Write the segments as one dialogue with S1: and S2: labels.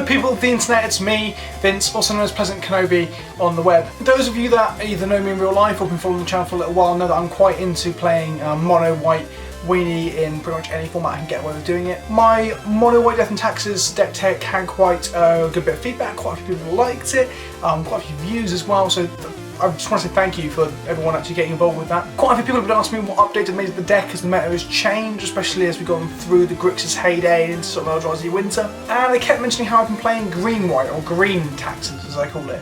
S1: people of the internet, it's me, Vince, also known as PleasantKenobi on the web. Those of you that either know me in real life or been following the channel for a little while know that I'm quite into playing mono white weenie in pretty much any format I can get away with doing it. My mono white Death and Taxes deck tech had quite a good bit of feedback, quite a few people liked it, quite a few views as well, so I just want to say thank you for everyone actually getting involved with that. Quite a few people have been asking me what updates have made to the deck as the meta has changed, especially as we've gone through the Grixis heyday into sort of Eldrazi winter. And they kept mentioning how I've been playing green-white, or green taxes as I call it.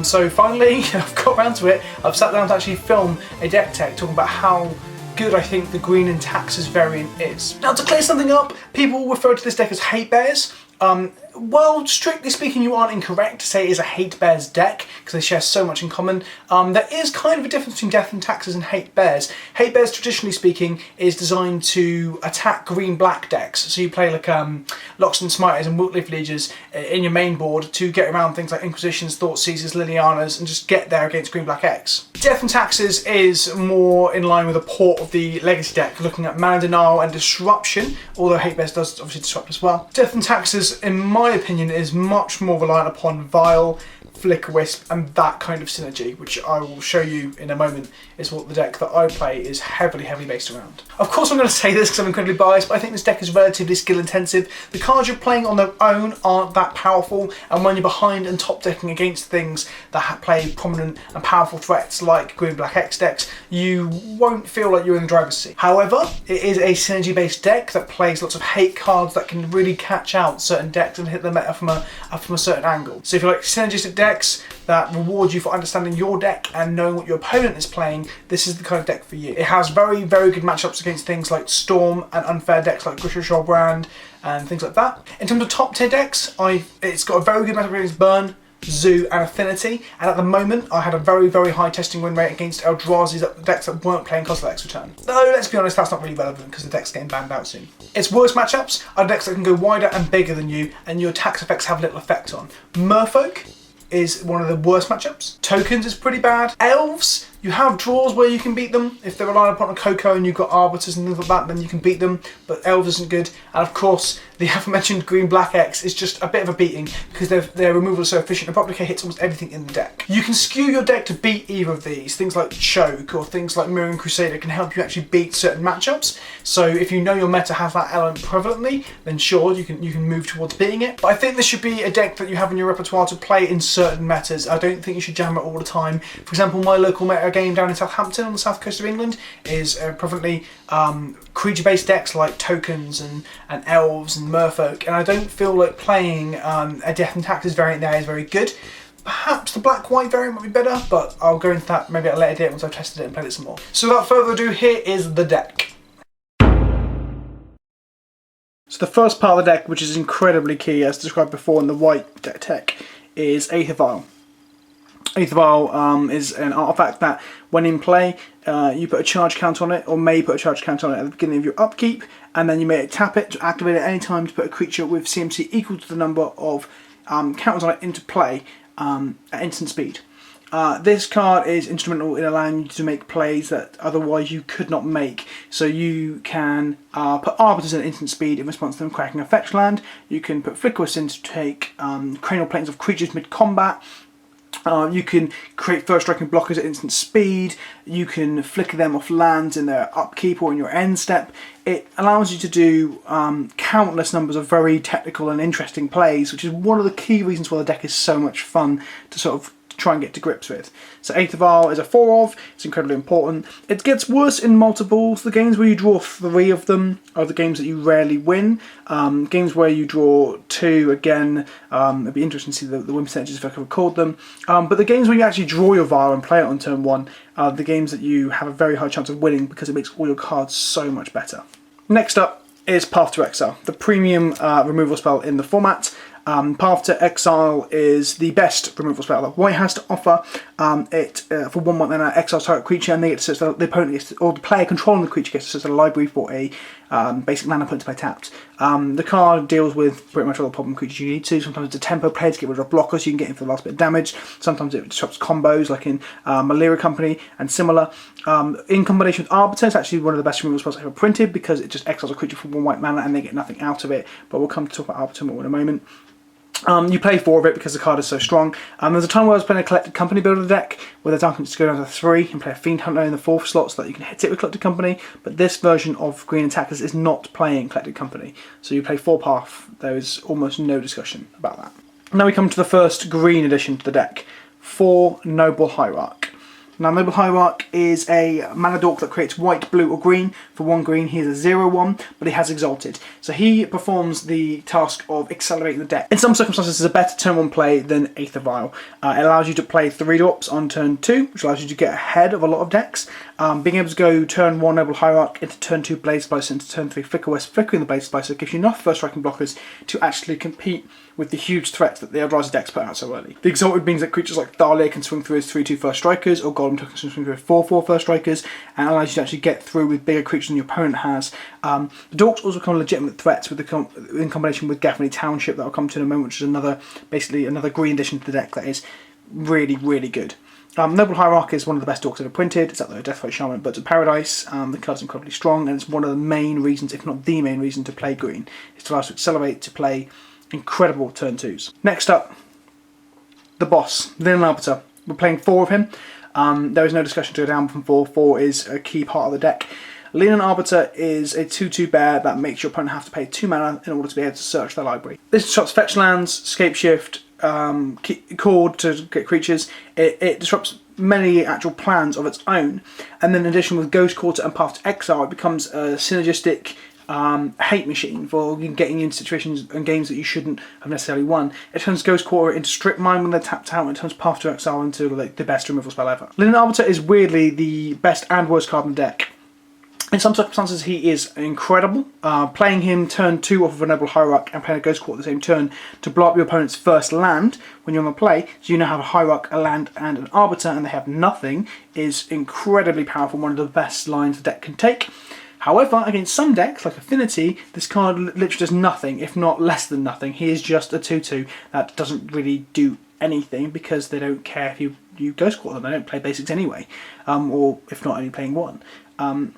S1: So finally, I've got around to it. I've sat down to actually film a deck tech talking about how good I think the green and taxes variant is. Now to clear something up, people refer to this deck as hate bears. Well, strictly speaking, you aren't incorrect to say it is a hate bears deck, because they share so much in common. There is kind of a difference between Death and Taxes and hate bears. Hate bears, traditionally speaking, is designed to attack green-black decks. So you play like Locks and Smiters and Wiltleaf Lieges in your main board to get around things like Inquisitions, Thoughtseizers, Lilianas, and just get there against green-black X. Death and Taxes is more in line with a port of the Legacy deck, looking at Mana Denial and Disruption, although hate bears does obviously disrupt as well. Death and Taxes, in my opinion, is much more reliant upon Vial, Flicker Wisp, and that kind of synergy, which I will show you in a moment is what the deck that I play is heavily based around. Of course I'm going to say this because I'm incredibly biased, but I think this deck is relatively skill intensive. The cards you're playing on their own aren't that powerful, and when you're behind and top decking against things that play prominent and powerful threats like green-black X decks, you won't feel like you're in the driver's seat. However, it is a synergy based deck that plays lots of hate cards that can really catch out certain decks and hit the meta from a certain angle. So if you like synergistic decks that reward you for understanding your deck and knowing what your opponent is playing, this is the kind of deck for you. It has very good matchups against things like Storm and unfair decks like Grisham Brand and things like that. In terms of top tier decks, it's got a very good matchup against Burn, Zoo and Affinity, and at the moment I had a very high testing win rate against Eldrazi decks that weren't playing Kozilek's Return. Though let's be honest, that's not really relevant because the deck's getting banned out soon. Its worst matchups are decks that can go wider and bigger than you and your tax effects have little effect on. Merfolk is one of the worst matchups. Tokens is pretty bad. Elves, you have draws where you can beat them. If they're relying upon a Coco and you've got Arbiters and things like that, then you can beat them, but Elves isn't good. And of course, the aforementioned green-black X is just a bit of a beating because their removal is so efficient. The Proplicate hits almost everything in the deck. You can skew your deck to beat either of these. Things like Choke or things like Mirroring Crusader can help you actually beat certain matchups. So if you know your meta has that element prevalently, then sure, you can move towards beating it. But I think this should be a deck that you have in your repertoire to play in certain metas. I don't think you should jam it all the time. For example, my local meta game down in Southampton on the south coast of England is prevalently creature-based decks like Tokens and Elves and Merfolk, and I don't feel like playing a Death and Taxes variant there is very good. Perhaps the black-white variant might be better, but I'll go into that maybe at a later date once I've tested it and played it some more. So without further ado, here is the deck. So the first part of the deck, which is incredibly key as described before in the white deck tech, is Aether Vial. Aether Vial is an artifact that, when in play, you put a charge count on it, or may put a charge count on it at the beginning of your upkeep, and then you may tap it to activate it at any time to put a creature with CMC equal to the number of counters on it into play at instant speed. This card is instrumental in allowing you to make plays that otherwise you could not make. So you can put Arbiters at instant speed in response to them cracking a fetch land. You can put Flickers in to take cranial planes of creatures mid-combat. You can create first striking blockers at instant speed. You can flicker them off lands in their upkeep or in your end step. It allows you to do countless numbers of very technical and interesting plays, which is one of the key reasons why the deck is so much fun to sort of try and get to grips with. So Aether Vial is a 4-of, it's incredibly important. It gets worse in multiples. The games where you draw 3 of them are the games that you rarely win. Games where you draw 2, again, it'd be interesting to see the win percentages if I could record them. But the games where you actually draw your Vial and play it on turn 1 are the games that you have a very high chance of winning because it makes all your cards so much better. Next up is Path to Exile, the premium removal spell in the format. Path to Exile is the best removal spell that White has to offer. For 1 mana, exiles target creature, and they get to search the opponent gets to, or the player controlling the creature gets to search the library for a basic mana point to play tapped. The card deals with pretty much all the problem creatures you need to. Sometimes it's a tempo play to get rid of blockers so you can get in for the last bit of damage. Sometimes it disrupts combos like in Malaria Company and similar. In combination with Arbiter, it's actually one of the best removal spells ever printed because it just exiles a creature for 1 white mana and they get nothing out of it. But we'll come to talk about Arbiter more in a moment. You play 4 of it because the card is so strong. There's a time where I was playing a Collected Company builder deck where the Duncan just go down to 3 and play a Fiend Hunter in the 4th slot so that you can hit it with Collected Company. But this version of Green Attackers is not playing Collected Company. So you play 4 Path. There is almost no discussion about that. Now we come to the first green addition to the deck. 4 Noble Hierarch. Now Noble Hierarch is a mana dork that creates white, blue or green. For 1 green he is a 0/1, but he has Exalted. So he performs the task of accelerating the deck. In some circumstances it's a better turn 1 play than Aether Vial. It allows you to play 3 drops on turn 2, which allows you to get ahead of a lot of decks. Being able to go turn 1 Noble Hierarch into turn 2 Blaze Splicer into turn 3 Flicker Wisp, flickering the Blaze Splicer gives you enough first striking blockers to actually compete with the huge threats that the Eldrazi decks put out so early. The Exalted means that creatures like Thalia can swing through as 3/2 first strikers, or Golem Tokens can swing through as 4/4 first strikers, and allows you to actually get through with bigger creatures than your opponent has. The Dorks also become legitimate threats with in combination with Gaffney Township that I'll come to in a moment, which is basically another green addition to the deck that is really, really good. Noble Hierarch is one of the best dorks ever printed. It's out there, Deathflight Shaman, Birds of Paradise. The card's incredibly strong, and it's one of the main reasons, if not the main reason, to play green. It's to allow us to accelerate, to play incredible turn 2s. Next up, the boss, Linvala. We're playing 4 of him. There is no discussion to go down from 4. 4 is a key part of the deck. Leonin Arbiter is a 2/2 bear that makes your opponent have to pay 2 mana in order to be able to search their library. This disrupts fetch lands, Scapeshift, Cord to get creatures. It disrupts many actual plans of its own, and then in addition with Ghost Quarter and Path to Exile it becomes a synergistic hate machine for getting you into situations and games that you shouldn't have necessarily won. It turns Ghost Quarter into Strip Mine when they're tapped out, and it turns Path to Exile into like the best removal spell ever. Leonin Arbiter is weirdly the best and worst card in the deck. In some circumstances he is incredible. Playing him turn 2 off of a Noble Hierarch and playing a Ghost Quarter at the same turn to blow up your opponent's first land when you're on the play, so you now have a Hierarch, a land and an Arbiter and they have nothing, is incredibly powerful, one of the best lines the deck can take. However, against some decks, like Affinity, this card literally does nothing, if not less than nothing. He is just a 2/2 that doesn't really do anything because they don't care if you Ghost Quarter them, they don't play basics anyway, or if not only playing 1.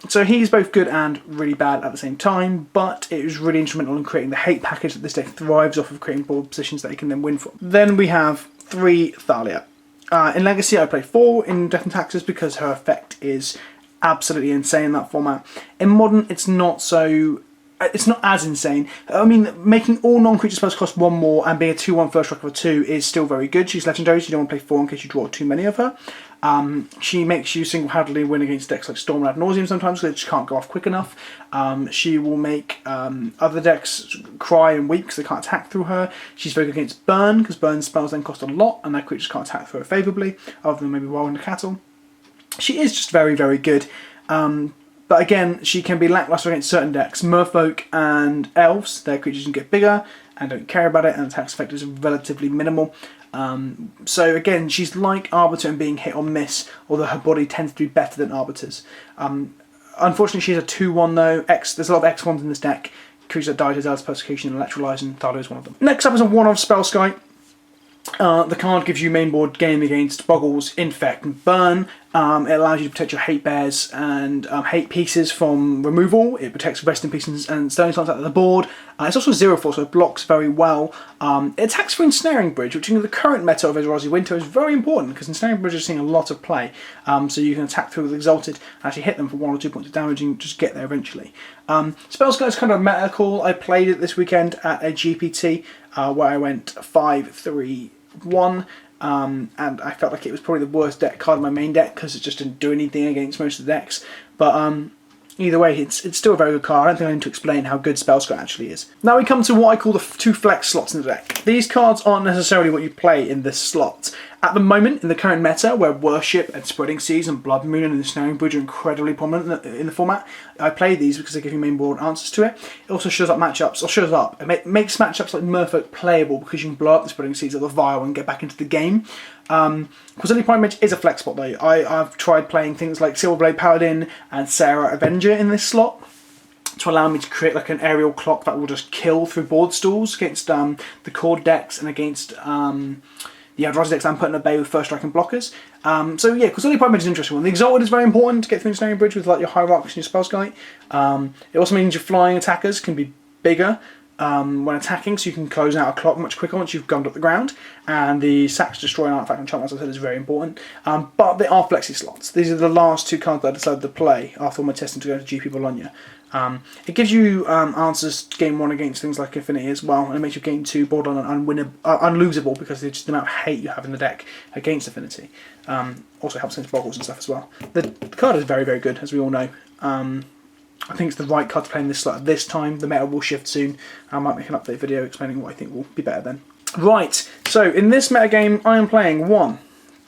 S1: So he's both good and really bad at the same time, but it was really instrumental in creating the hate package that this deck thrives off of, creating board positions that it can then win from. Then we have 3 Thalia. In Legacy I play 4 in Death and Taxes because her effect is absolutely insane in that format. In Modern it's not as insane. I mean, making all non-creature spells cost 1 more and being a 2/1 first strike of a 2 is still very good. She's legendary, so you don't want to play 4 in case you draw too many of her. She makes you single-handedly win against decks like Storm and Ad Nauseam sometimes because they just can't go off quick enough. She will make other decks cry and weep because they can't attack through her. She's very good against Burn because Burn spells then cost a lot and their creatures can't attack through her favourably, other than maybe Wild and Cattle. She is just very, very good. But again, she can be lackluster against certain decks. Merfolk and Elves, their creatures can get bigger and don't care about it, and attack effect is relatively minimal. So again, she's like Arbiter in being hit or miss, although her body tends to be better than Arbiter's. Unfortunately, she's a 2/1 though. There's a lot of X1s in this deck. Creatures that die to Zealous Persecution and Electrolyze, and Thalia is one of them. Next up is a 1 of Spellskite. The card gives you main board game against Boggles, Infect and Burn. It allows you to protect your hate bears and hate pieces from removal. It protects resting pieces and stone slants out of the board. It's also 0/4, so it blocks very well. It attacks for Ensnaring Bridge, which in the current meta of Eldrazi Winter is very important because Ensnaring Bridge is seeing a lot of play. So you can attack through with Exalted and actually hit them for 1 or 2 points of damage and just get there eventually. Spellskite is kind of a meta call. I played it this weekend at a GPT where I went 5-3-1. And I felt like it was probably the worst deck card in my main deck because it just didn't do anything against most of the decks. But either way, it's still a very good card. I don't think I need to explain how good Spellskite actually is. Now we come to what I call the 2 flex slots in the deck. These cards aren't necessarily what you play in this slot. At the moment, in the current meta, where Worship and Spreading Seas and Blood Moon and Ensnaring Bridge are incredibly prominent in the format, I play these because they give you main board answers to it. It also shows up matchups, it makes matchups like Merfolk playable because you can blow up the Spreading Seas or the Vial and get back into the game. Quasili Prime Mage is a flex spot though. I've tried playing things like Silverblade Paladin and Sarah Avenger in this slot to allow me to create like an aerial clock that will just kill through board stalls against the core decks and against the Eldrazi decks I'm putting at bay with first strike and blockers. So yeah, Quasili Prime Mage is an interesting one. The Exalted is very important to get through Ensnaring Bridge with like your Hierarchs and your Spellskite. It also means your flying attackers can be bigger. when attacking, so you can close out a clock much quicker once you've gummed up the ground. And the Sax Destroy an Artifact enchantment, as I said, is very important. But they are flexi slots. These are the last 2 cards that I decided to play after all my testing to go to GP Bologna. It gives you answers to game 1 against things like Affinity as well, and it makes your game 2 borderline unlosable because of just the amount of hate you have in the deck against Affinity. Also helps against boggles and stuff as well. The card is very, very good, as we all know. I think it's the right card to play in this slot at this time. The meta will shift soon. I might make an update video explaining what I think will be better then. Right, so in this meta game, I am playing 1,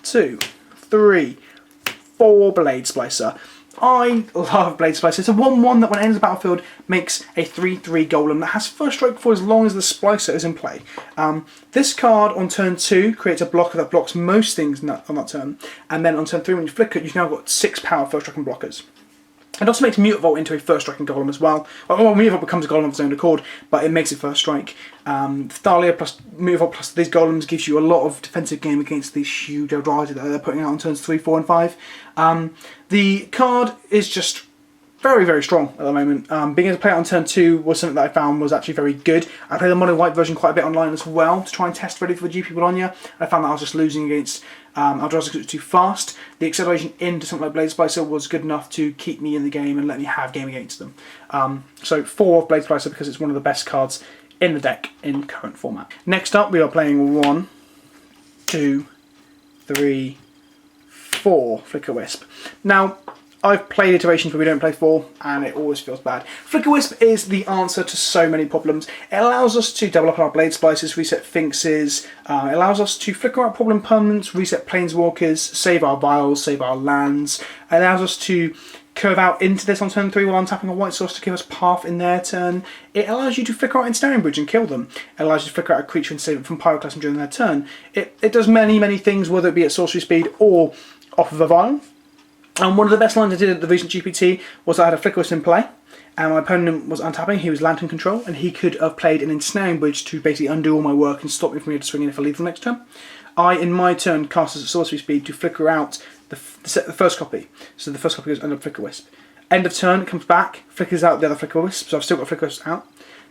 S1: 2, 3, 4 Blade Splicer. I love Blade Splicer. It's a 1/1 that when it enters the battlefield makes a 3/3 golem that has first strike for as long as the Splicer is in play. This card on turn 2 creates a blocker that blocks most things on that turn, and then on turn 3 when you flick it, you've now got 6 power first striking blockers. It also makes Mutavault into a first striking golem as well. Well, Mutavault becomes a golem of its own accord, but it makes it first strike. Thalia plus Mutavault plus these golems gives you a lot of defensive game against these huge Eldrazi that they're putting out on turns 3, 4 and 5. The card is just very, very strong at the moment. Being able to play it on turn 2 was something that I found was actually very good. I played the mono white version quite a bit online as well to try and test ready for the GP Bologna. I found that I was just losing against Eldrazi because it was too fast. The acceleration into something like Blade Splicer was good enough to keep me in the game and let me have game against them. So 4 Blade Splicer because it's one of the best cards in the deck in current format. Next up we are playing 1, 2, 3, 4 Flicker Wisp. Now, I've played iterations where we don't play 4, and it always feels bad. Flicker Wisp is the answer to so many problems. It allows us to double up on our Blade Splicers, reset Finkses, it allows us to flicker out problem permanents, reset Planeswalkers, save our vials, save our lands. It allows us to curve out into this on turn 3 while untapping a white source to give us path in their turn. It allows you to flicker out Ensnaring Bridge and kill them. It allows you to flicker out a creature and save it from Pyroclasm during their turn. It does many, many things, whether it be at sorcery speed or off of a vial. And one of the best lines I did at the recent GPT was I had a Flicker Wisp in play, and my opponent was untapping, he was Lantern Control, and he could have played an Ensnaring Bridge to basically undo all my work and stop me from able to swing in if I leave the next turn. I, in my turn, cast as at sorcery speed to flicker out the first copy. So the first copy goes under Flicker Wisp. End of turn, it comes back, flickers out the other Flicker Wisp, so I've still got Flicker Wisp out.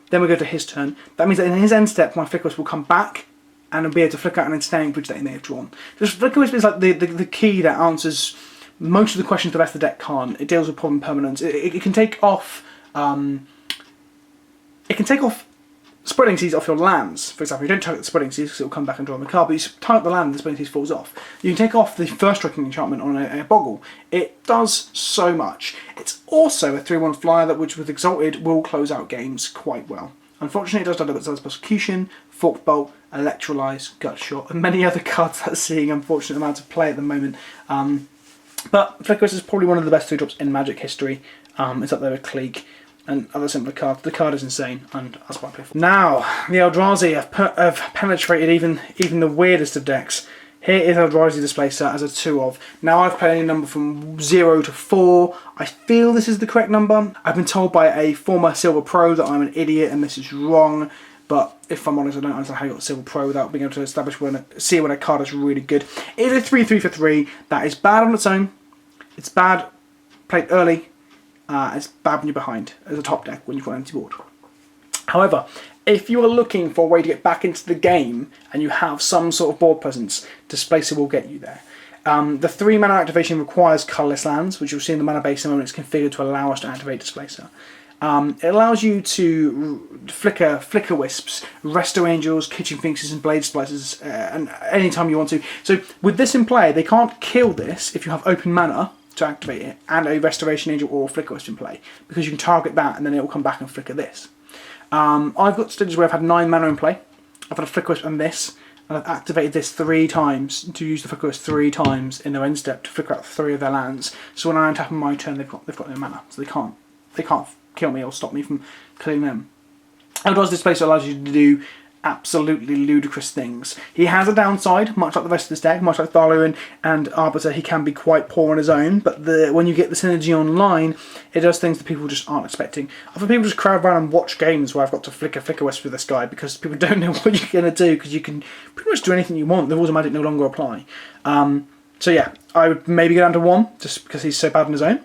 S1: Then we go to his turn. That means that in his end step, my Flicker Wisp will come back and I'll be able to flicker out an Ensnaring Bridge that he may have drawn. This Flicker Wisp is like the key that answers most of the questions the rest of the deck can't. It deals with problem permanence. It can take off. It can take off Spreading Seas off your lands. For example, you don't target the Spreading Seas because it will come back and draw on the card, but you target the land and the Spreading Seas falls off. You can take off the first striking enchantment on a boggle. It does so much. It's also a 3/1 flyer that, which with Exalted, will close out games quite well. Unfortunately, it does double Zealous Persecution, Forked Bolt, Electrolyze, Gut Shot, and many other cards that are seeing unfortunate amounts of play at the moment. But Flicker Wisp is probably one of the best 3-drops in Magic history. It's up there with Clique and other simpler cards. The card is insane, and that's why I play for. Now, the Eldrazi have penetrated even the weirdest of decks. Here is Eldrazi Displacer as a 2-of. Now I've played any number from 0 to 4. I feel this is the correct number. I've been told by a former Silver Pro that I'm an idiot and this is wrong. But if I'm honest, I don't understand how you got Silver Pro without being able to establish see when a card is really good. It is a 3/3 for 3. That is bad on its own. It's bad played early. It's bad when you're behind as a top deck when you've got an empty board. However, if you are looking for a way to get back into the game and you have some sort of board presence, Displacer will get you there. The 3 mana activation requires colourless lands, which you'll see in the mana base in a moment. It's configured to allow us to activate Displacer. It allows you to flicker wisps, resto angels, kitchen finks and blade splicers, and anytime you want to. So with this in play, they can't kill this if you have open mana to activate it and a restoration angel or a flicker wisp in play, because you can target that and then it will come back and flicker this. I've got stages where I've had 9 mana in play. I've had a flicker wisp and this, and I've activated this 3 times to use the flicker wisp 3 times in their end step to flicker out 3 of their lands. So when I untap on my turn, they've got no mana, so they can't kill me or stop me from killing them. Eldrazi Displacer allows you to do absolutely ludicrous things. He has a downside, much like the rest of this deck, much like Thalia and Arbiter. He can be quite poor on his own, but when you get the synergy online, it does things that people just aren't expecting. Often people just crowd around and watch games where I've got to flicker wisp with this guy because people don't know what you're going to do, because you can pretty much do anything you want. The rules of Magic no longer apply. So yeah, I would maybe go down to 1 just because he's so bad on his own.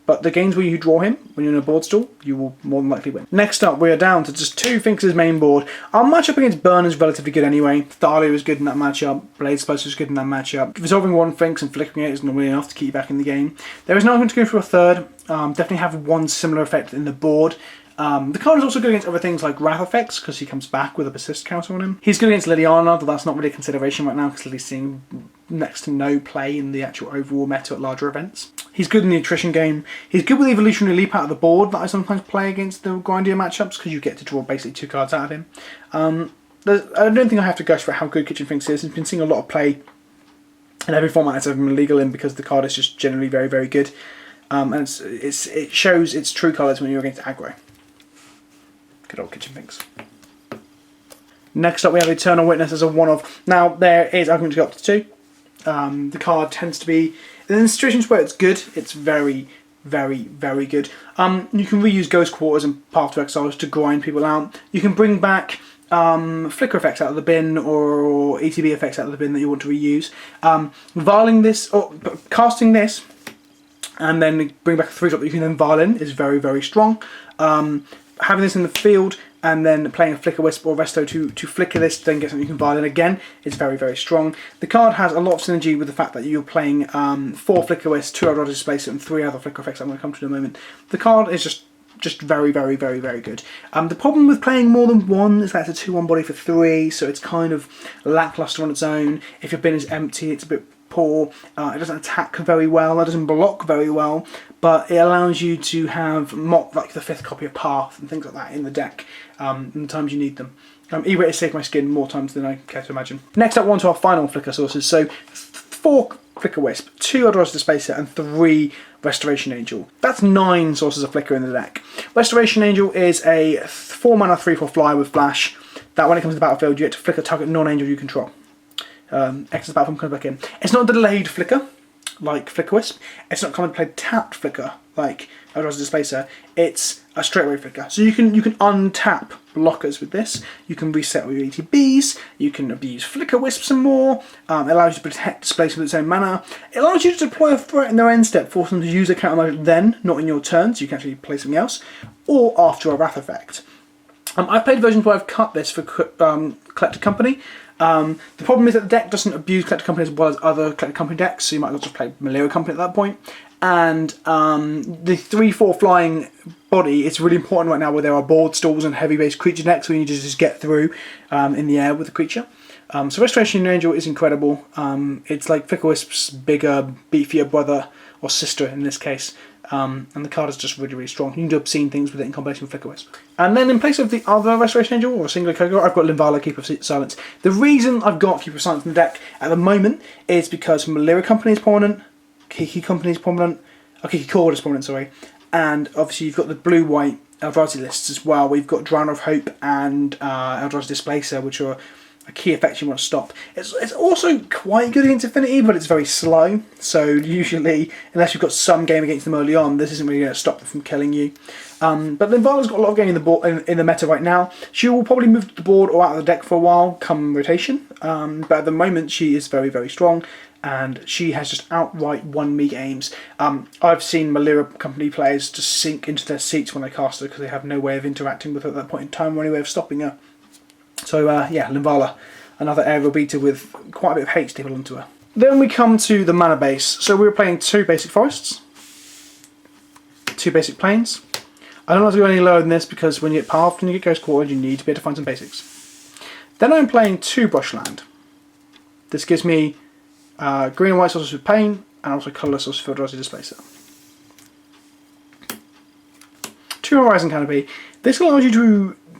S1: but the games where you draw him, when you're in a board stall, you will more than likely win. Next up, we are down to just 2 Finks' main board. Our matchup against Burn is relatively good anyway. Thalia is good in that matchup. Blade Splicer is good in that matchup. Resolving 1 Finks and flickering it is normally enough to keep you back in the game. There is no argument to go for a third. Definitely have one similar effect in the board. The card is also good against other things like Wrath effects, because he comes back with a persist counter on him. He's good against Liliana, but that's not really a consideration right now, because Lily's seeing next to no play in the actual overall meta at larger events. He's good in the attrition game. He's good with Evolutionary Leap out of the board that I sometimes play against the grindier matchups, because you get to draw basically 2 cards out of him. I don't think I have to gush for how good Kitchen Finks is. He's been seeing a lot of play in every format it's ever been legal in, because the card is just generally very, very good. And it shows its true colours when you're against aggro. Good old Kitchen Finks. Next up we have Eternal Witness as a one-off. Now there is argument to go up to 2. The card tends to be, in situations where it's good, it's very, very, very good. You can reuse Ghost Quarters and Path to Exiles to grind people out. You can bring back flicker effects out of the bin, or ETB effects out of the bin that you want to reuse. Vialing this, or casting this, and then bring back a 3-drop that you can then vial in is very, very strong. Having this in the field and then playing a Flicker Wisp or Resto to flicker this, then get something you can vial in again, is very, very strong. The card has a lot of synergy with the fact that you're playing 4 Flicker Wisps, 2 Eldrazi Displacer, and 3 other flicker effects I'm going to come to in a moment. The card is just very, very, very, very good. The problem with playing more than 1 is that it's a 2/1 body for 3, so it's kind of lackluster on its own. If your bin is empty, it's a bit poor. It doesn't attack very well, it doesn't block very well, but it allows you to have like the 5th copy of Path and things like that in the deck in the times you need them. E-way to save my skin more times than I care to imagine. Next up, on to our final flicker sources. So 4 Flicker Wisp, 2 Eldrazi Displacer, and 3 Restoration Angel. That's 9 sources of flicker in the deck. Restoration Angel is a 4 mana 3/4 flyer with flash that when it comes to the battlefield you get to flicker target non-angel you control. Exits back from comes back in. It's not a delayed flicker like Flicker Wisp. It's not commonly played tapped flicker like Eldrazi Displacer. It's a straightaway flicker. So you can untap blockers with this. You can reset with your ETBs. You can abuse Flicker Wisp some more. It allows you to protect displacement with its own mana. It allows you to deploy a threat in their end step, force them to use a counter magic then, not in your turn, so you can actually play something else, or after a Wrath effect. I've played versions where I've cut this for Collector Company. The problem is that the deck doesn't abuse Collector Company as well as other Collector Company decks, so you might as well just play Malera Company at that point. And the 3/4 flying body is really important right now where there are board stalls and heavy based creature decks where you need to just get through in the air with the creature. So Restoration Angel is incredible. It's like Flicker Wisp's bigger, beefier brother or sister in this case. And the card is just really, really strong. You can do obscene things with it in combination with Flicker Wisp. And then in place of the other Restoration Angel, or a single Kogo, I've got Linvala, Keeper of Silence. The reason I've got Keeper of Silence in the deck at the moment is because Malera Company is prominent, Kiki Company is prominent, Kiki Cord is prominent, sorry, and obviously you've got the blue-white Eldrazi lists as well. We've got Drowner of Hope and Eldrazi Displacer, which are a key effect you want to stop. It's also quite good against Affinity, but it's very slow, so usually, unless you've got some game against them early on, this isn't really going to stop them from killing you. But Linvala's got a lot of game in the board, in the meta right now. She will probably move to the board or out of the deck for a while, come rotation, but at the moment she is very, very strong, and she has just outright won me games. I've seen Malera Company players just sink into their seats when they cast her because they have no way of interacting with her at that point in time or any way of stopping her. So yeah, Linvala, another aerial beater with quite a bit of hate stapled onto her. Then we come to the mana base. So we were playing 2 basic forests, 2 basic plains. I don't want to go any lower than this because when you get Path and you get Ghost Quarters, you need to be able to find some basics. Then I'm playing 2 bushland. This gives me green and white sources with Pain, and also colourless sources for Eldrazi Displacer. 2 Horizon Canopy. This allows you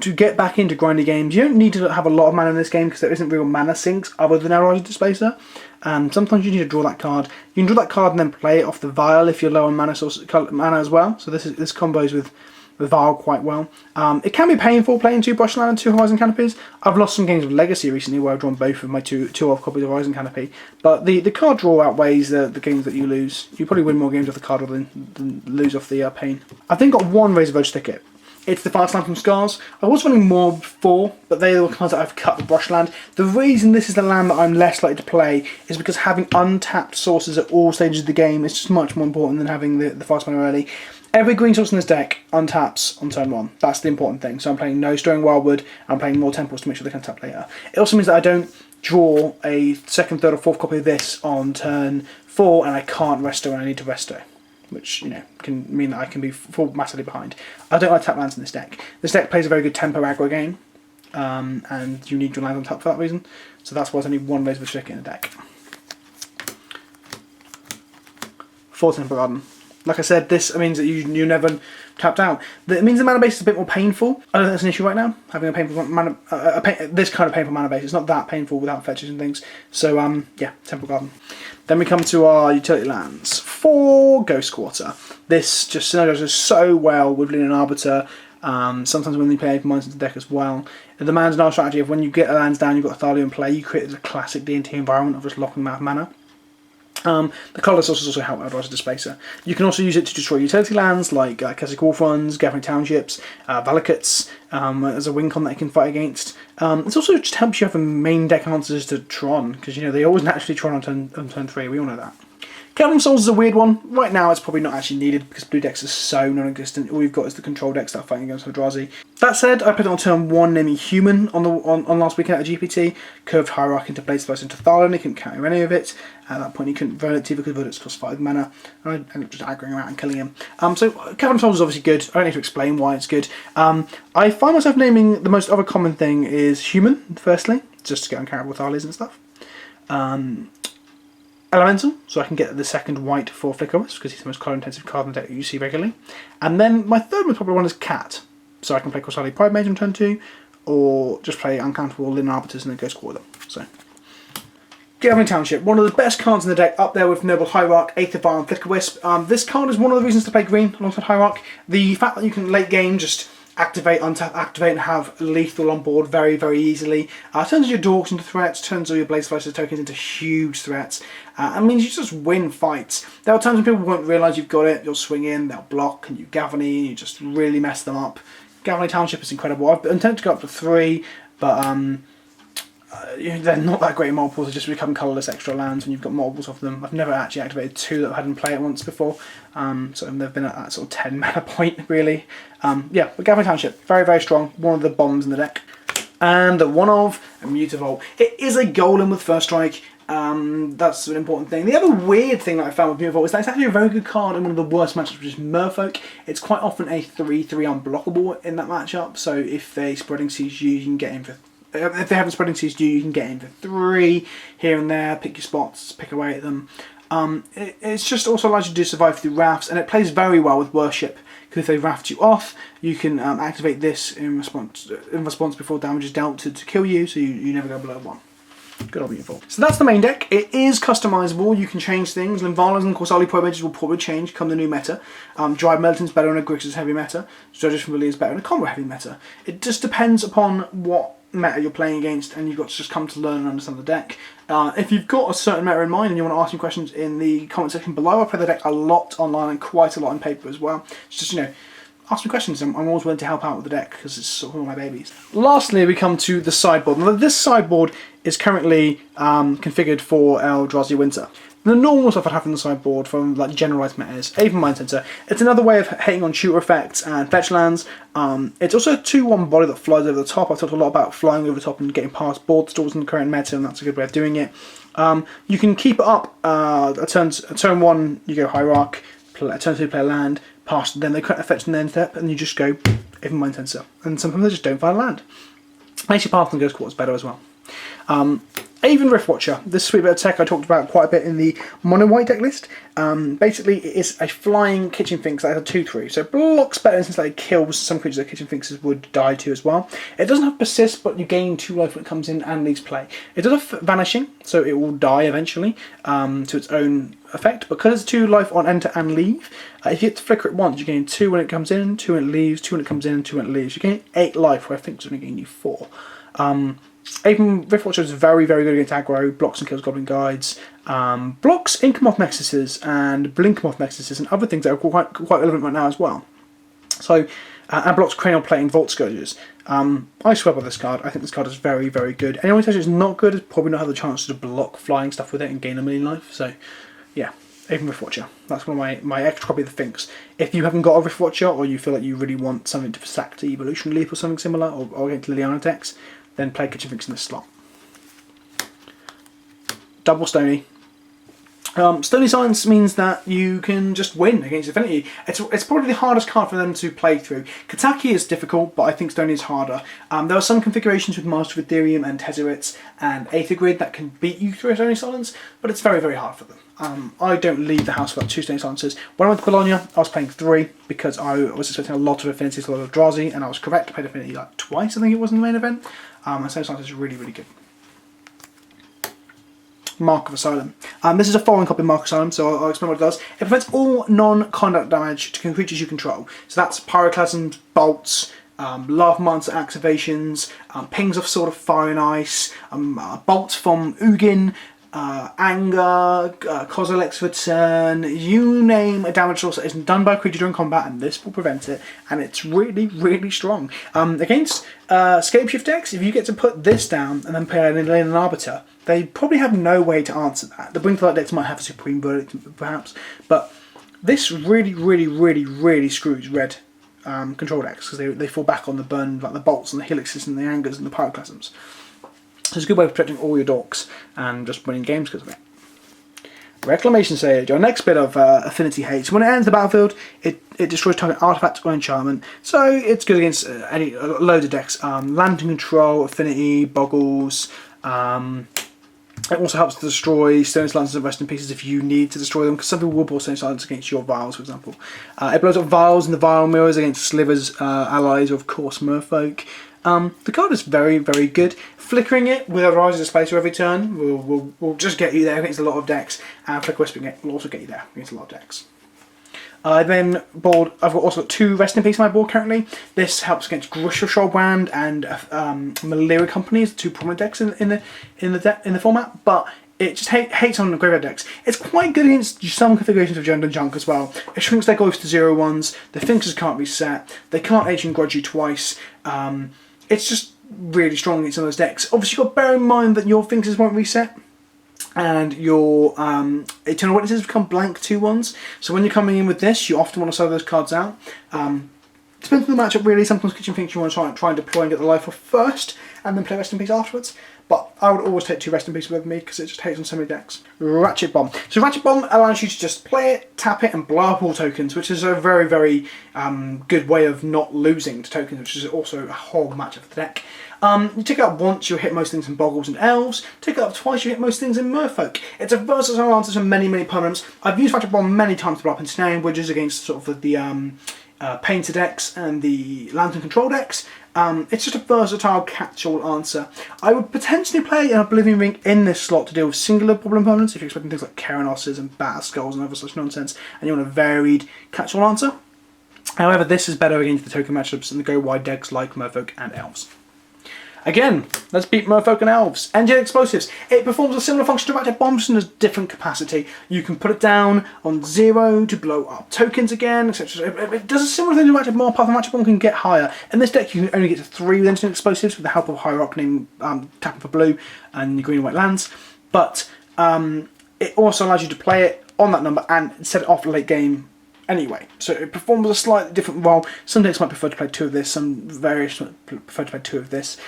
S1: to get back into grindy games. You don't need to have a lot of mana in this game because there isn't real mana sinks other than Eldrazi Displacer. And sometimes you need to draw that card. You can draw that card and then play it off the vial if you're low on mana as well. So this combos with the vial quite well. It can be painful playing 2 Bushland and 2 Horizon Canopies. I've lost some games of Legacy recently where I've drawn both of my two off copies of Horizon Canopy. But the card draw outweighs the games that you lose. You probably win more games off the card than lose off the Pain. I've then got 1 Razor Edge Thicket. It's the Fast Land from Scars. I was running more before, but they are the cards that I've cut the brush land. The reason this is the land that I'm less likely to play is because having untapped sources at all stages of the game is just much more important than having the fast mana early. Every green source in this deck untaps on turn 1. That's the important thing. So I'm playing no Stirring Wildwood, I'm playing more Temples to make sure they can tap later. It also means that I don't draw a second, third or fourth copy of this on turn 4 and I can't resto when I need to resto. Which, you know, can mean that I can be massively behind. I don't like tap lands in this deck. This deck plays a very good tempo aggro game, and you need your lands on top for that reason. So that's why there's only one laser trick in the deck. 4 Tempo Garden. Like I said, this means that you never tapped out. It means the mana base is a bit more painful. I don't think that's an issue right now, having a painful mana, this kind of painful mana base. It's not that painful without fetches and things. So, yeah, Temple Garden. Then we come to our utility lands. 4 Ghost Quarter. This just synergizes so well with Linen Arbiter. Sometimes when you play Aether Mines into the deck as well. The man's now strategy of when you get the lands down, you've got Thalia in play, you create a classic D&T environment of just locking them out of mana. The colour sources also help Eldrazi Displacer. You can also use it to destroy utility lands like Keswick Wolf Runs, Gathering Townships, Valakuts, as a win con that you can fight against. It also just helps you have a main deck answers to Tron, because you know they always naturally Tron on turn 3, we all know that. Gathering Souls is a weird one. Right now it's probably not actually needed because blue decks are so non-existent. All you've got is the control decks that are fighting against Eldrazi. That said, I put it on turn 1 naming Human on last weekend at a GPT. Curved Hierarch into Blade Splicer into Thalia, and he couldn't carry any of it. At that point he couldn't Verdicts either because Verdicts cost 5 mana. And I ended up just aggroing him out and killing him. So Gathering Souls is obviously good. I don't need to explain why it's good. I find myself naming the most other common thing is Human, firstly, just to get uncountable Thalias and stuff. Elemental, so I can get the second white for Flicker Wisp, because he's the most colour intensive card in the deck that you see regularly. And then my third most popular one is Cat, so I can play Corsalia Pride Mage on turn 2, or just play uncountable Linen Arbiters and then Ghost Quarter. So, Gathering Township, one of the best cards in the deck, up there with Noble Hierarch, Aether, Vial and Flicker Wisp. This card is one of the reasons to play green alongside Hierarch. The fact that you can late game just activate, untap, activate and have lethal on board very, very easily. Turns your dorks into threats, turns all your Blade Splicer tokens into huge threats. And means you just win fights. There are times when people won't realise you've got it, you'll swing in, they'll block, and you Gavany, you just really mess them up. Gathering Township is incredible. I've intended to go up to 3, but they're not that great in multiples, they just become colourless extra lands when you've got multiples of them. I've never actually activated 2 that I hadn't played it once before, so they've been at that sort of 10 mana point, really. Yeah, but Gathering Township, very, very strong, one of the bombs in the deck. And one of a Mutavault. It is a golem with First Strike. That's an important thing. The other weird thing that I found with Mutavault is that it's actually a very good card in one of the worst matchups, which is Merfolk. It's quite often a 3/3 unblockable in that matchup, so if they Spreading Seas you can get in for... If they haven't Spreading Seas you can get in for 3 here and there, pick your spots, pick away at them. It's just also allows you to survive through rafts, and it plays very well with Worship, because if they raft you off, you can activate this in response before damage is dealt to kill you, so you never go below 1. Good old Beautiful. So that's the main deck. It is customizable. You can change things. Linvalas and Corsalia Pro Mages will probably change come the new meta. Drive Militant's better in a Grixis heavy meta. Judges from Villiers is better in a combo heavy meta. It just depends upon what meta you're playing against, and you've got to just come to learn and understand the deck. If you've got a certain meta in mind and you want to ask me questions in the comment section below, I play the deck a lot online and quite a lot in paper as well. It's just, you know, ask me questions. I'm always willing to help out with the deck because it's sort of one of my babies. Lastly, we come to the sideboard. Now, this sideboard is currently configured for Eldrazi Winter. The normal stuff I'd have on the sideboard from like generalised metas, Aether Mind Center. It's another way of hating on shooter effects and fetch lands. It's also a 2/1 body that flies over the top. I've talked a lot about flying over the top and getting past board stalls in the current meta, and that's a good way of doing it. You can keep it up. Turn 1 you go Hierarch, turn 2 play a land, past, then they cut effects and then step, and you just go Aether Mind Center. And sometimes they just don't find land. Makes your path and Ghost Quarters better as well. Even Riftwatcher, this sweet bit of tech I talked about quite a bit in the mono white deck list. Basically, it is a flying kitchen finks that has a 2/3, so it blocks better since it kills some creatures that kitchen finks would die to as well. It doesn't have persist, but you gain 2 life when it comes in and leaves play. It does have vanishing, so it will die eventually to its own effect. Because it's 2 life on enter and leave, if you hit to flicker it once, you gain 2 when it comes in, 2 when it leaves, 2 when it comes in, and 2 when it leaves. You gain 8 life, where I think it's only gain you 4. Even Riftwatcher is very, very good against aggro, blocks and kills Goblin Guides, blocks Inkamoth Nexuses and Blinkmoth Nexuses and other things that are quite relevant right now as well. So and blocks cranial plate and vault scourges. I swear by this card. I think this card is very, very good. Anyone who says it's not good has probably not had the chance to block flying stuff with it and gain a million life. So, yeah, even Rift Watcher. That's one of my extra copy of the Finks. If you haven't got a Rift Watcher, or you feel like you really want something to sack to Evolution Leap or something similar, or against Liliana decks, then play Kitchen Finks in this slot. Double Stony. Stony Silence means that you can just win against Affinity. It's probably the hardest card for them to play through. Kataki is difficult, but I think Stony is harder. There are some configurations with Master of Ethereum and Tezzeret's and Aether Grid that can beat you through Stony Silence, but it's very, very hard for them. I don't leave the house without 2 Stony Silences. When I went to Bologna, I was playing 3 because I was expecting a lot of Affinities, a lot of Eldrazi, and I was correct. I played Affinity like twice, I think it was in the main event. And Stony Silence is really, really good. Mark of Asylum. This is a foreign copy of Mark of Asylum, so I'll explain what it does. It prevents all non-conduct damage to creatures you control. So that's Pyroclasms, Bolts, Lava Monster activations, Pings of Sword of Fire and Ice, Bolts from Ugin, Anger, Kozilek's Return, you name a damage source that isn't done by a creature during combat, and this will prevent it, and it's really, really strong. Against Scapeshift decks, if you get to put this down and then play an Arbiter, they probably have no way to answer that. The Bring to Light decks might have a Supreme Verdict, perhaps, but this really, really, really, really screws red control decks, because they fall back on the burn, like the Bolts and the Helixes and the Angers and the Pyroclasms. So it's a good way of protecting all your dorks and just winning games because of it. Reclamation Sage, our next bit of affinity hate. So when it enters the battlefield, it destroys target artifact or enchantment. So it's good against any loads of decks. Lantern Control, Affinity, Boggles. It also helps to destroy Stone Silences and Rest in Pieces if you need to destroy them, because some people will pull Stone Silence against your vials, for example. It blows up vials in the vial mirrors against Slivers, allies, or of course Merfolk. The card is very, very good. Flickering it with Eldrazi Displacer every turn will just get you there against a lot of decks, and Flicker Wisping it will also get you there against a lot of decks. Then board, I've also got 2 Rest in Peace on my board currently. This helps against Grishasholbrand and Malaria Companies, 2 prominent decks in the format, but it just hates on the graveyard decks. It's quite good against some configurations of Gender Junk as well. It shrinks their ghosts to 0/1s, the Finks can't reset, they can't Age and Grudge you twice. It's just really strong against some of those decks. Obviously you've got to bear in mind that your Finks won't reset, and your Eternal Witnesses become blank 2/1s. So when you're coming in with this, you often want to sell those cards out. Depends on the matchup really. Sometimes Kitchen Finks you want to try and deploy and get the life off first, and then play Rest in Peace afterwards. But I would always take 2 Rest in Peace with me because it just hates on so many decks. Ratchet Bomb. So Ratchet Bomb allows you to just play it, tap it, and blow up all tokens, which is a very, very good way of not losing to tokens, which is also a whole matchup for the deck. You take it up once, you'll hit most things in Boggles and Elves. Take it up twice, you hit most things in Merfolk. It's a versatile answer to many, many permanents. I've used Ratchet Bomb many times to blow up Ensnaring Bridges against sort of the Painter decks and the Lantern Control decks. It's just a versatile catch-all answer. I would potentially play an Oblivion Ring in this slot to deal with singular problem permanents if you're expecting things like Keranosses and Bat Skulls and other such nonsense, and you want a varied catch-all answer. However, this is better against the token matchups and the go-wide decks like Merfolk and Elves. Again, let's beat Merfolk and Elves. Engine Explosives. It performs a similar function to Ratchet Bombs in a different capacity. You can put it down on 0 to blow up tokens again, etc. It does a similar thing to Ratchet Bomb, apart from Ratchet Bomb can get higher. In this deck, you can only get to 3 with Engine Explosives with the help of Hierarch named tapping for blue and your green and white lands. But it also allows you to play it on that number and set it off late game anyway. So it performs a slightly different role. Some decks might prefer to play 2 of this, some various might prefer to play 2 of this.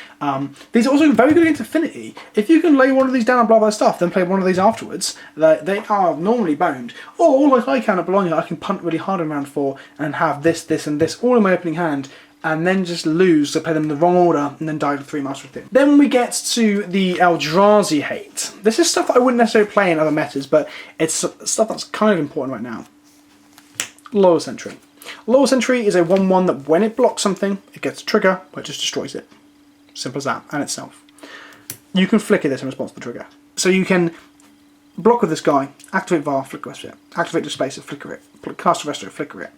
S1: These are also very good against Affinity. If you can lay one of these down and blah blah stuff, then play one of these afterwards, they are normally boned. Or like I can at Bologna, I can punt really hard in round 4 and have this, this and this all in my opening hand, and then just lose, so play them in the wrong order, and then die with 3 Master of Ethereum. Then we get to the Eldrazi hate. This is stuff that I wouldn't necessarily play in other metas, but it's stuff that's kind of important right now. Lower Sentry. Lower Sentry is a 1/1 that when it blocks something, it gets a trigger, but it just destroys it. Simple as that, and itself. You can flicker this in response to the trigger. So you can block with this guy, activate Vial, flicker it, activate Displacer, flicker it, cast a Resto, flicker it,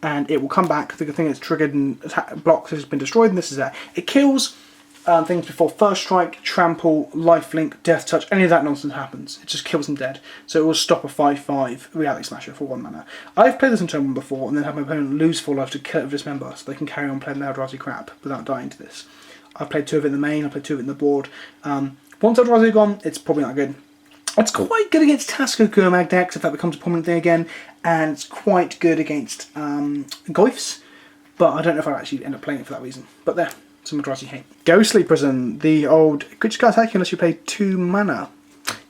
S1: and it will come back. The thing is triggered and blocks has been destroyed, and this is that. It kills things before first strike, trample, lifelink, death touch, any of that nonsense happens. It just kills them dead. So it will stop a 5/5 reality smasher for 1 mana. I've played this on turn 1 before and then had my opponent lose 4 life to kill it with Dismember, so they can carry on playing their Eldrazi crap without dying to this. I've played 2 of it in the main, I've played 2 of it in the board. Once Eldrazi are gone, it's probably not good. It's quite good against Tasco Gurmag decks if that becomes a prominent thing again, and it's quite good against Goyfs, but I don't know if I'll actually end up playing it for that reason. But there, some Eldrazi hate. Ghostly Prison, the old creature can't attack you unless you play 2 mana.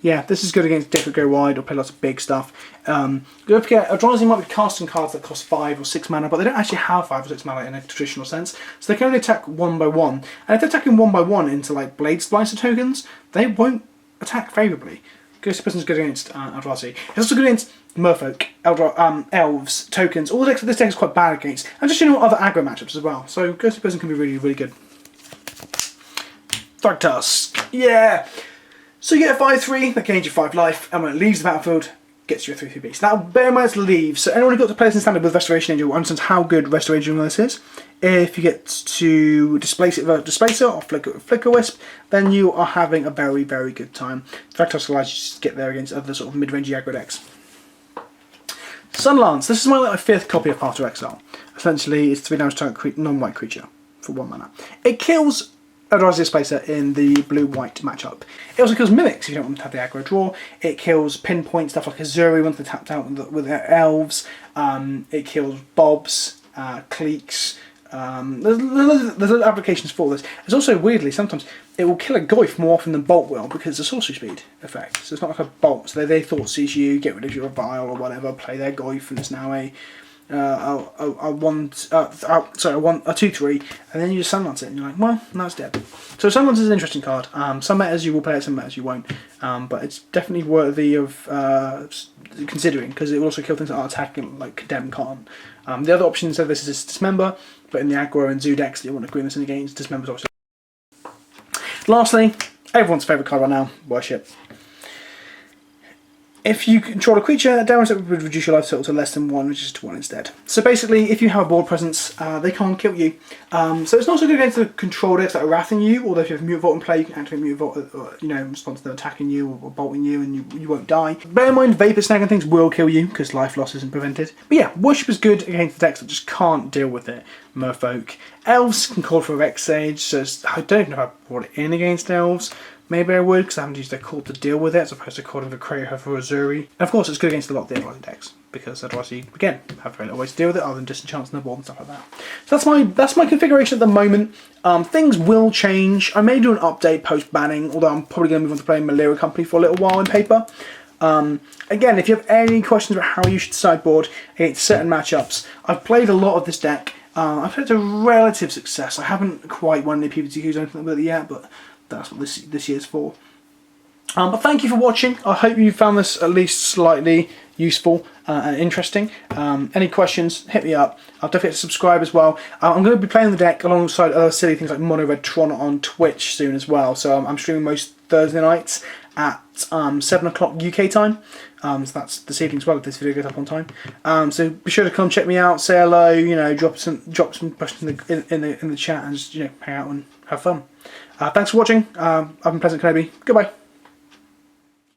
S1: Yeah, this is good against Dick Go Wide or play lots of big stuff. Don't forget, Eldrazi might be casting cards that cost 5 or 6 mana, but they don't actually have 5 or 6 mana in a traditional sense, so they can only attack 1 by 1. And if they're attacking 1 by 1 into like Blade Splicer tokens, they won't attack favourably. Ghostly Prison is good against Eldrazi. It's also good against Merfolk, Elves, tokens. All the decks this deck is quite bad against, and just other aggro matchups as well. So Ghostly Prison can be really, really good. Thragtusk, yeah. So you get a 5/3 that gains you 5 life, and when it leaves the battlefield, gets you a 3/3 beast. Now, bear in mind it's leaves, so anyone who got to play this in standard with Restoration Angel understands how good Restoration Angel is. If you get to displace it with a displacer or flicker wisp, then you are having a very, very good time. Thragtusk allows you to get there against other sort of mid-range aggro decks. Sunlance. This is my 5th copy of Path to Exile. Essentially, it's 3 damage target non-white creature for 1 mana. It kills Eldrazi Displacer in the blue-white matchup. It also kills Mimics if you don't want to have the aggro draw. It kills Pinpoint, stuff like Azuri once they're tapped out with Elves. It kills Bobs, Cleeks. There's other applications for this. There's also, weirdly, sometimes it will kill a Goyf more often than Bolt will because it's a sorcery speed effect. So it's not like a Bolt. So they thought seize you, get rid of your vial or whatever, play their Goyf, and it's now a 2/3, and then you just Sunlance it, and you're like, well, now it's dead. So Sunlance is an interesting card. Some metas you will play it, some metas you won't. But it's definitely worthy of considering because it will also kill things that are attacking, like Condemn can't. The other option instead of this is Dismember, but in the aggro and Zoo decks that you want to green this in against, Dismember's obviously. Lastly, everyone's favourite card right now, Worship. If you control a creature, damage that would reduce your life total to less than 1, which is to 1 instead. So basically, if you have a board presence, they can't kill you. So it's not so good against the control decks that are wrathing you, although if you have Mute Vault in play, you can activate Mute Vault, in response to them attacking you or bolting you, and you won't die. Bear in mind, Vapor Snag and things will kill you, because life loss isn't prevented. But yeah, Worship is good against the decks that just can't deal with it. Merfolk. Elves can call for a Vex Sage, so I don't know if I brought it in against Elves. Maybe I would, because I haven't used their card to deal with it, as opposed to calling the Creator for Azuri. And of course, it's good against a lot of the Eldrazi decks, because Eldrazi, again, have very little way to deal with it, other than disenchants on the board and stuff like that. So that's my configuration at the moment. Things will change. I may do an update post-banning, although I'm probably going to move on to playing Malira Company for a little while in paper. Again, if you have any questions about how you should sideboard against certain matchups, I've played a lot of this deck. I've had a relative success. I haven't quite won any PPTQs or anything like that yet, but that's what this year's for. But thank you for watching. I hope you found this at least slightly useful and interesting. Any questions, hit me up. I'll definitely subscribe as well. I'm going to be playing the deck alongside other silly things like Mono Red Tron on Twitch soon as well. So I'm streaming most Thursday nights at 7 o'clock UK time. So that's this evening as well if this video goes up on time. So be sure to come check me out, say hello, drop some questions in the chat, and just hang out and have fun. Thanks for watching. I've been PleasantKenobi. Goodbye.